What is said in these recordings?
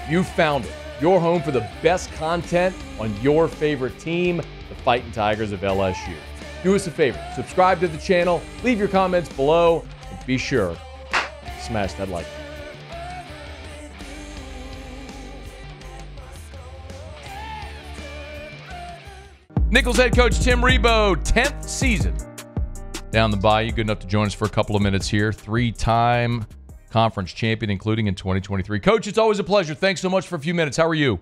You found it. Your home for the best content on your favorite team, the Fighting Tigers of LSU. Do us a favor. Subscribe to the channel. Leave your comments below. And be sure to smash that like button. Nicholls head coach Tim Rebowe, 10th season down the bayou. Good enough to join us for a couple of minutes here. Three-time conference champion, including in 2023. Coach, it's always a pleasure. Thanks so much for a few minutes. How are you?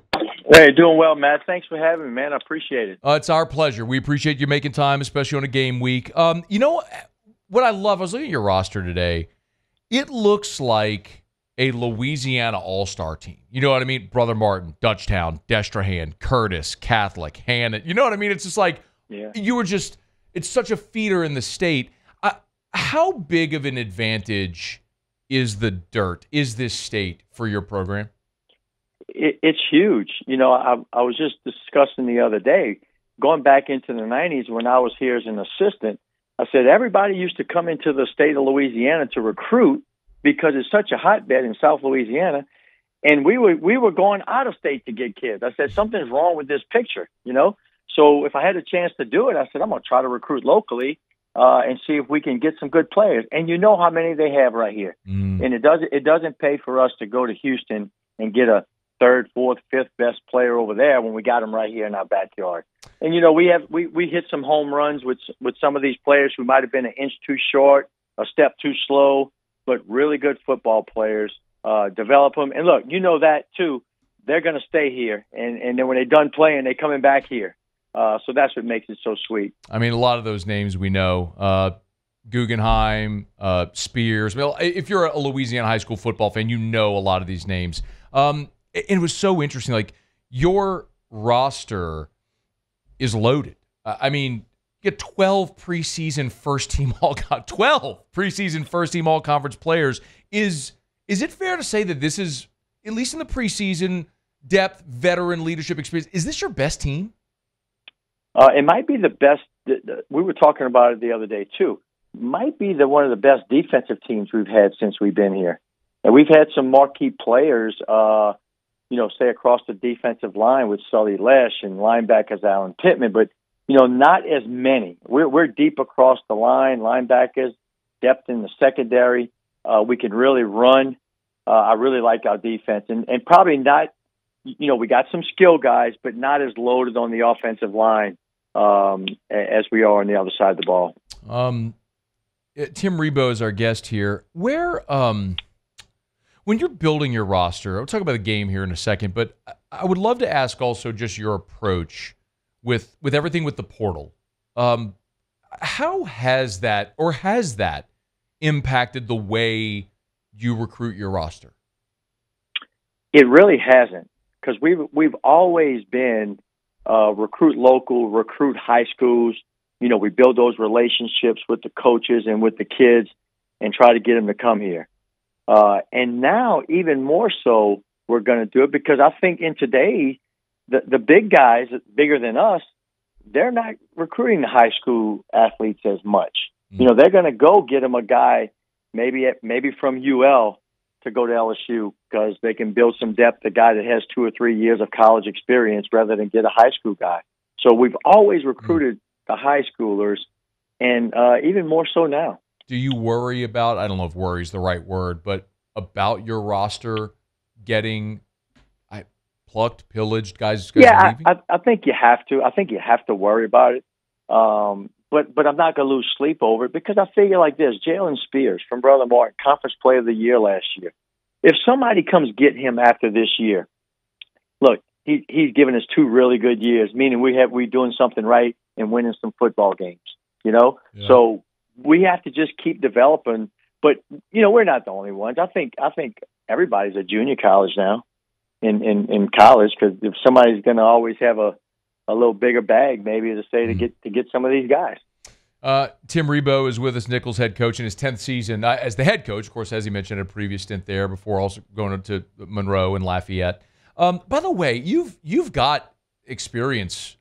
Hey, doing well, Matt. Thanks for having me, man. I appreciate it. It's our pleasure. We appreciate you making time, especially on a game week. You know what I love? I was looking at your roster today. It looks like a Louisiana all-star team. You know what I mean? Brother Martin, Dutchtown, Destrehan, Curtis, Catholic, Hannon. You know what I mean? It's just like you were just – it's such a feeder in the state. How big of an advantage is the dirt, is this state for your program? It's huge. You know, I was just discussing the other day, going back into the 90s when I was here as an assistant, I said everybody used to come into the state of Louisiana to recruit because it's such a hotbed in South Louisiana, and we were going out of state to get kids. I said, something's wrong with this picture, you know? So if I had a chance to do it, I said, I'm going to try to recruit locally and see if we can get some good players. And you know how many they have right here. And it doesn't pay for us to go to Houston and get a third, fourth, fifth best player over there when we got them right here in our backyard. And, you know, we hit some home runs with some of these players who might have been an inch too short, a step too slow, but really good football players. Develop them. And look, you know that too. They're going to stay here. And then when they're done playing, they're coming back here. So that's what makes it so sweet. I mean, a lot of those names we know. Guggenheim, Spears. Well, if you're a Louisiana high school football fan, you know a lot of these names. It was so interesting. Like, your roster is loaded. I mean, you get 12 preseason first-team all-conference players. Is it fair to say that this is, at least in the preseason, depth, veteran leadership experience, is this your best team? It might be the best. We were talking about it the other day, too. Might be one of the best defensive teams we've had since we've been here. And we've had some marquee players, say across the defensive line with Sully Lesh and linebackers Alan Pittman, but, not as many. We're deep across the line, linebackers, depth in the secondary. We can really run. I really like our defense. And probably not, we got some skill guys, but not as loaded on the offensive line as we are on the other side of the ball. Tim Rebowe is our guest here. Where, when you're building your roster, I'll talk about the game here in a second, but I would love to ask also just your approach with everything with the portal. How has that impacted the way you recruit your roster? It really hasn't, because we've always been recruit local, recruit high schools. We build those relationships with the coaches and with the kids and try to get them to come here. And now, even more so, we're going to do it because I think in today, the big guys, bigger than us, they're not recruiting the high school athletes as much. They're going to go get them a guy maybe from UL to go to LSU because they can build some depth, a guy that has 2 or 3 years of college experience rather than get a high school guy. So we've always recruited the high schoolers, and even more so now. Do you worry about, I don't know if worry is the right word, but about your roster getting plucked, pillaged, guys yeah, leaving? I think you have to. I think you have to worry about it. But I'm not going to lose sleep over it because I figure like this. Jalen Spears from Brother Martin, Conference Player of the Year last year. If somebody comes get him after this year, look, he's given us 2 really good years, meaning we're doing something right and winning some football games, Yeah. So we have to just keep developing. But, we're not the only ones. I think everybody's a junior college now in college because if somebody's going to always have a little bigger bag, maybe to say to get some of these guys. Tim Rebowe is with us, Nicholls head coach in his 10th season as the head coach, of course, as he mentioned, a previous stint there before also going to Monroe and Lafayette. By the way, you've got experience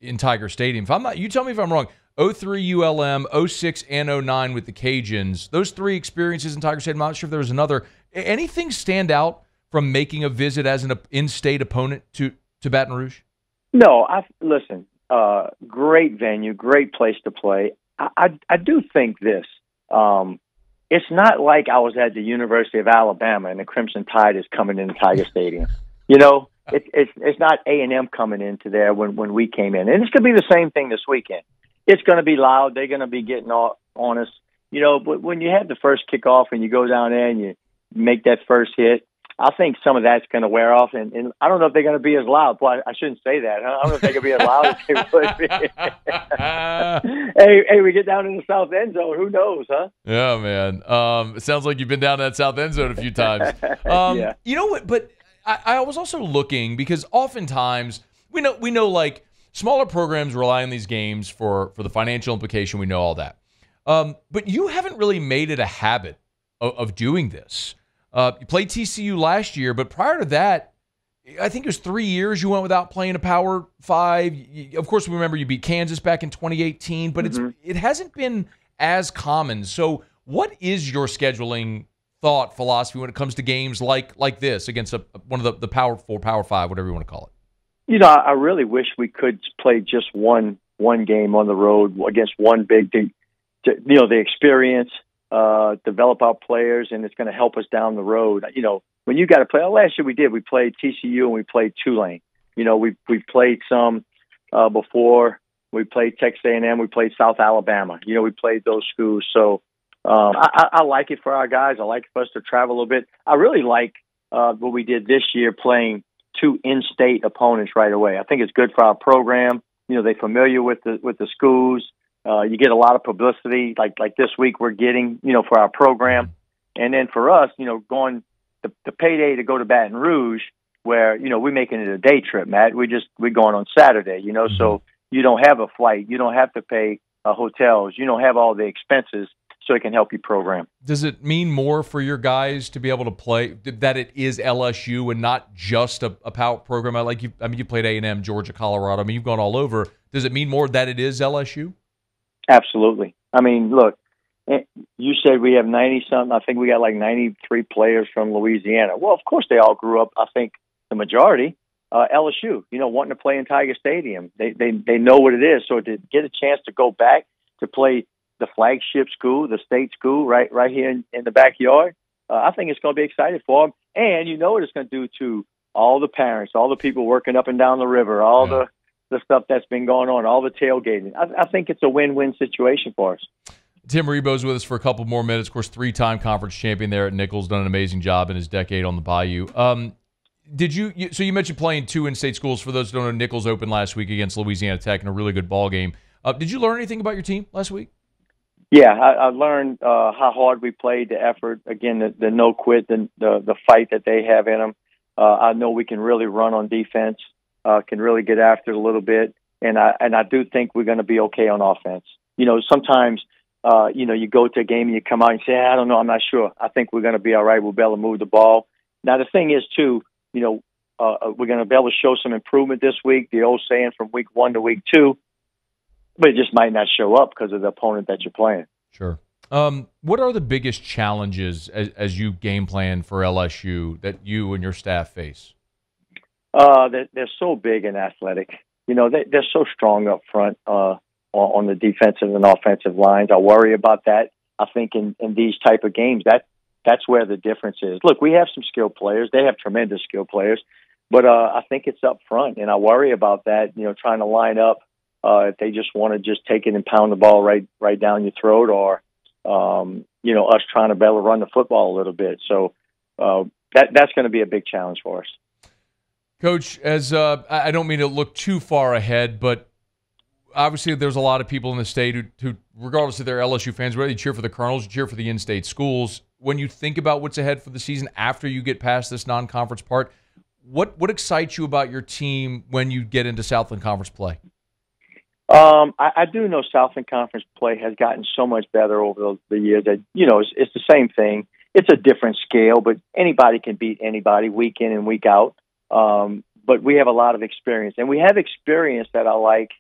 in Tiger Stadium. You tell me if I'm wrong. 03 ULM, 06 and 09 with the Cajuns. Those 3 experiences in Tiger Stadium. I'm not sure if there was another. Anything stand out from making a visit as an in-state opponent to Baton Rouge? No, listen. Great venue, great place to play. I do think this. It's not like I was at the University of Alabama and the Crimson Tide is coming into Tiger Stadium. You know, it's not A&M coming into there when we came in, and it's going to be the same thing this weekend. It's going to be loud. They're going to be getting on us. You know, but when you have the first kickoff and you go down there and you make that first hit, I think some of that's going to wear off, and I don't know if they're going to be as loud. Well, I shouldn't say that. I don't know if they're going to be as loud as they would be. hey, we get down in the south end zone. Who knows, huh? Yeah, man. It sounds like you've been down that south end zone a few times. Yeah. You know what? But I was also looking because oftentimes we know like smaller programs rely on these games for the financial implication. We know all that. But you haven't really made it a habit of doing this. You played TCU last year, but prior to that, I think it was 3 years you went without playing a Power 5. Of course, we remember you beat Kansas back in 2018, but it hasn't been as common. So what is your scheduling thought philosophy when it comes to games like this against one of the Power 4, Power 5, whatever you want to call it? You know, I really wish we could play just one game on the road against one big team. You know, the experience, develop our players, and it's going to help us down the road. You know, when you got to play, last year we did. We played TCU and we played Tulane. You know, we played some before. We played Texas A&M. We played South Alabama. You know, we played those schools. So I like it for our guys. I like it for us to travel a little bit. I really like what we did this year, playing two in-state opponents right away. I think it's good for our program. You know, they're familiar with the schools. You get a lot of publicity, like this week we're getting, you know, for our program. And then for us, you know, going the payday to go to Baton Rouge, where, you know, we're making it a day trip, Matt. We're going on Saturday, you know, so you don't have a flight. You don't have to pay hotels. You don't have all the expenses, so it can help your program. Does it mean more for your guys to be able to play, that it is LSU and not just a power program? You played A&M, Georgia, Colorado. I mean, you've gone all over. Does it mean more that it is LSU? Absolutely. I mean, look, you said we have 90-something. I think we got like 93 players from Louisiana. Well, of course, they all grew up, I think the majority, LSU, you know, wanting to play in Tiger Stadium. They know what it is. So to get a chance to go back to play the flagship school, the state school, right here in the backyard, I think it's going to be exciting for them. And you know what it's going to do to all the parents, all the people working up and down the river, all the stuff that's been going on, all the tailgating. I think it's a win-win situation for us. Tim Rebowe's with us for a couple more minutes. Of course, 3-time conference champion there at Nicholls, done an amazing job in his decade on the Bayou. So you mentioned playing two in-state schools. For those who don't know, Nicholls opened last week against Louisiana Tech in a really good ball game. Did you learn anything about your team last week? Yeah, I learned how hard we played, the effort, again, the no quit, the fight that they have in them. I know we can really run on defense. Can really get after it a little bit, and I do think we're going to be okay on offense. You know, sometimes, you know, you go to a game and you come out and say, I don't know, I'm not sure. I think we're going to be all right. We'll be able to move the ball. Now, the thing is, too, you know, we're going to be able to show some improvement this week, the old saying from week 1 to week 2, but it just might not show up because of the opponent that you're playing. Sure. What are the biggest challenges as you game plan for LSU that you and your staff face? They're so big and athletic. You know, they're so strong up front on the defensive and offensive lines. I worry about that. I think in these type of games, that's where the difference is. Look, we have some skilled players. They have tremendous skilled players. But I think it's up front, and I worry about that, you know, trying to line up if they just want to just take it and pound the ball right down your throat, or, you know, us trying to be able to run the football a little bit. So that's going to be a big challenge for us. Coach, as I don't mean to look too far ahead, but obviously there's a lot of people in the state who regardless if they're LSU fans, whether you cheer for the Colonels, you cheer for the in-state schools. When you think about what's ahead for the season after you get past this non-conference part, what excites you about your team when you get into Southland Conference play? I do know Southland Conference play has gotten so much better over the years that, you know, it's the same thing. It's a different scale, but anybody can beat anybody week in and week out. But we have a lot of experience, and we have experience that I like,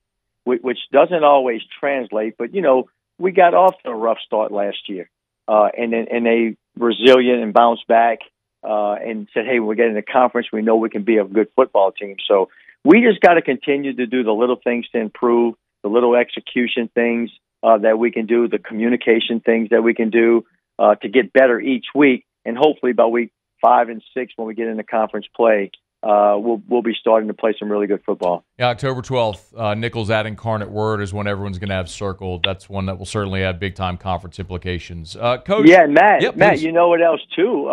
which doesn't always translate. But, you know, we got off to a rough start last year, and they resilient and bounced back. and said, hey, we're getting the conference. We know we can be a good football team. So we just got to continue to do the little things to improve, the little execution things that we can do, the communication things that we can do to get better each week. And hopefully by week 5 and 6, when we get into conference play, we'll be starting to play some really good football. Yeah, October 12th, Nicholls at Incarnate Word is when everyone's going to have circled. That's one that will certainly have big-time conference implications. Coach? Yeah, Matt, Yep, Matt, please. you know what else, too?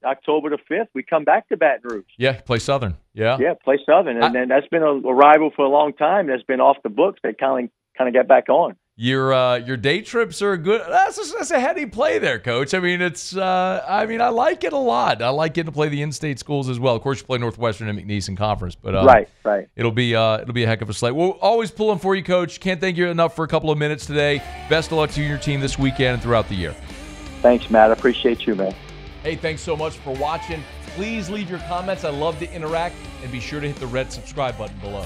October the 5th, we come back to Baton Rouge. Yeah, play Southern. Yeah. Yeah, play Southern. And then that's been a rival for a long time. That's been off the books. They kind of got back on. Your day trips are good. That's a heady play there, Coach. I mean, I like it a lot. I like getting to play the in-state schools as well. Of course, you play Northwestern and McNeese Conference, but right. It'll be a heck of a slate. We'll always pulling for you, Coach. Can't thank you enough for a couple of minutes today. Best of luck to you and your team this weekend and throughout the year. Thanks, Matt. I appreciate you, man. Hey, thanks so much for watching. Please leave your comments. I love to interact, and be sure to hit the red subscribe button below.